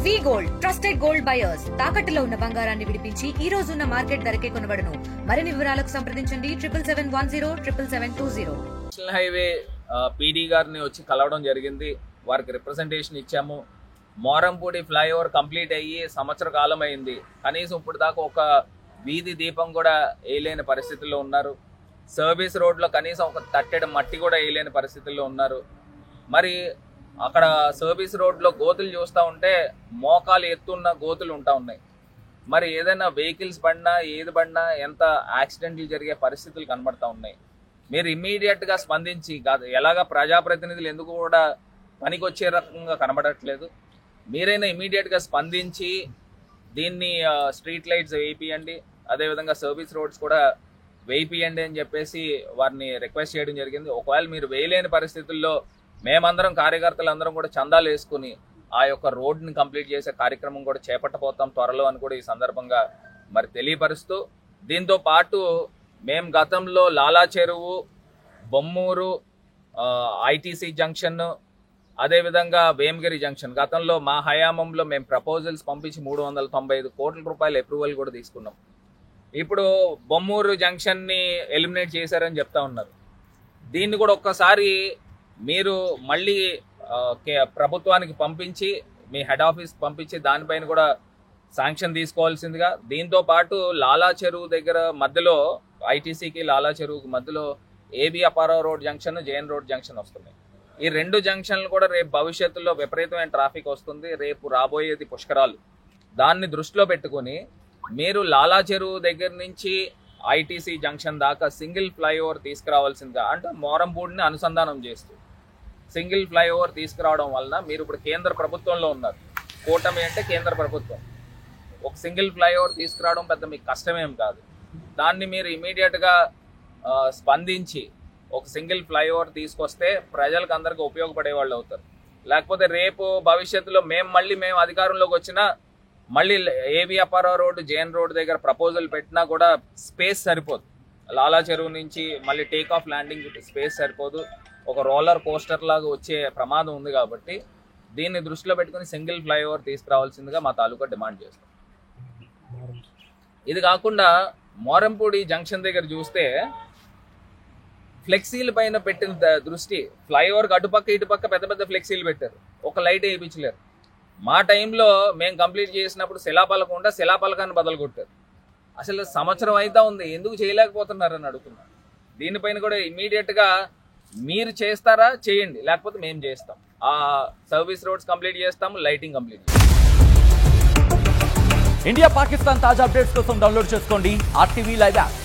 వి gold trusted gold buyers తాకట్టులో ఉన్న బంగారాన్ని విడిపించి ఈ రోజు ఉన్న మార్కెట్ ధరకే కొనబడును. మరిన్ని వివరాలకు సంప్రదించండి 7710777720. నేషనల్ హైవే పీడీ గారిని వచ్చి కలవడం జరిగింది. వారికి రిప్రజెంటేషన్ ఇచ్చాము. మోరంపూడి ఫ్లైఓవర్ కంప్లీట్ అయ్యి సంవత్సర కాలం అయింది. కనీసం ఇప్పుడు దాకా ఒక వీధి దీపం కూడా వేయలేని పరిస్థితుల్లో ఉన్నారు. సర్వీస్ రోడ్లో కనీసం ఒక తట్టెడు మట్టి కూడా వేయలేని పరిస్థితుల్లో ఉన్నారు. మరి అక్కడ సర్వీస్ రోడ్లో గోతులు చూస్తూ ఉంటే మోకాలు ఎత్తున్న గోతులు ఉంటా ఉన్నాయి. మరి ఏదైనా వెహికల్స్ పడినా ఏది పడినా ఎంత యాక్సిడెంట్లు జరిగే పరిస్థితులు కనబడతా ఉన్నాయి. మీరు ఇమ్మీడియట్గా స్పందించి ఎలాగా ప్రజాప్రతినిధులు ఎందుకు కూడా పనికి వచ్చే రకంగా కనబడట్లేదు. మీరైనా ఇమ్మీడియట్గా స్పందించి దీన్ని స్ట్రీట్ లైట్స్ వేయిపియండి, అదేవిధంగా సర్వీస్ రోడ్స్ కూడా వేయిపియండి అని చెప్పేసి వారిని రిక్వెస్ట్ చేయడం జరిగింది. ఒకవేళ మీరు వేయలేని పరిస్థితుల్లో మేమందరం కార్యకర్తలందరం కూడా చందాలు వేసుకుని ఆ యొక్క రోడ్ని కంప్లీట్ చేసే కార్యక్రమం కూడా చేపట్టబోతాం త్వరలో అని కూడా ఈ సందర్భంగా మరి తెలియపరుస్తూ, దీంతో పాటు మేము గతంలో లాలా చెరువు, బొమ్మూరు, ఐటీసీ జంక్షన్, అదేవిధంగా వేమగిరి జంక్షన్ గతంలో మా హయాంలో మేము ప్రపోజల్స్ పంపించి 395 కోట్ల రూపాయలు అప్రూవల్ కూడా తీసుకున్నాం. ఇప్పుడు బొమ్మూరు జంక్షన్ని ఎలిమినేట్ చేశారని చెప్తా ఉన్నారు. దీన్ని కూడా ఒక్కసారి మీరు మళ్ళీ ప్రభుత్వానికి పంపించి మీ హెడ్ ఆఫీస్ పంపించి దానిపైన కూడా శాంక్షన్ తీసుకోవాల్సిందిగా. దీంతో పాటు లాలా చెరువు దగ్గర మధ్యలో ఐటీసీకి లాలా చెరువుకి మధ్యలో AB Apparao road junction, JN road junction వస్తున్నాయి. ఈ రెండు జంక్షన్లు కూడా రేపు భవిష్యత్తులో విపరీతమైన ట్రాఫిక్ వస్తుంది. రేపు రాబోయేది పుష్కరాలు. దాన్ని దృష్టిలో పెట్టుకుని మీరు లాలా చెరువు దగ్గర నుంచి ఐటీసీ జంక్షన్ దాకా సింగిల్ ఫ్లైఓవర్ తీసుకురావాల్సిందిగా, అంటే మోరంపూడిని అనుసంధానం చేస్తూ సింగిల్ ఫ్లైఓవర్ తీసుకురావడం వలన మీరు ఇప్పుడు కేంద్ర ప్రభుత్వంలో ఉన్నారు. కూటమి అంటే కేంద్ర ప్రభుత్వం. ఒక సింగిల్ ఫ్లైఓవర్ తీసుకురావడం పెద్ద మీకు కష్టమేం కాదు. దాన్ని మీరు ఇమీడియట్గా స్పందించి ఒక సింగిల్ ఫ్లైఓవర్ తీసుకొస్తే ప్రజలకు అందరికీ ఉపయోగపడే వాళ్ళు అవుతారు. లేకపోతే రేపు భవిష్యత్తులో మేము అధికారంలోకి వచ్చినా మళ్ళీ AB Apparao road, JN road దగ్గర ప్రపోజల్ పెట్టినా కూడా స్పేస్ సరిపోదు. లాలా చెరువు నుంచి మళ్ళీ టేక్ ఆఫ్ ల్యాండింగ్ స్పేస్ సరిపోదు. ఒక రోలర్ కోస్టర్ లాగా వచ్చే ప్రమాదం ఉంది. కాబట్టి దీన్ని దృష్టిలో పెట్టుకుని సింగిల్ ఫ్లైఓవర్ తీసుకురావాల్సిందిగా మా తాలూకా డిమాండ్ చేస్తాం. ఇది కాకుండా మోరంపూడి జంక్షన్ దగ్గర చూస్తే ఫ్లెక్సీల పైన పెట్టిన దృష్టి, ఫ్లైఓవర్కి అటుపక్క ఇటుపక్క పెద్ద పెద్ద ఫ్లెక్సీలు పెట్టారు, ఒక లైట్ వేయించలేరు. మా టైంలో మేము కంప్లీట్ చేసినప్పుడు శిలాపలకాన్ని బదులు కొట్టారు. అసలు సంవత్సరం అయితే ఉంది, ఎందుకు చేయలేకపోతున్నారని అడుగుతున్నారు. దీనిపైన కూడా ఇమీడియట్గా మీరు చేస్తారా చేయండి, లేకపోతే మేము చేస్తాం. ఆ సర్వీస్ రోడ్స్ కంప్లీట్ చేస్తాము, లైటింగ్ కంప్లీట్ చేస్తాం. ఇండియా పాకిస్తాన్ తాజా అప్డేట్స్ కోసం డౌన్లోడ్ చేసుకోండి RTV లైవ్ యాప్.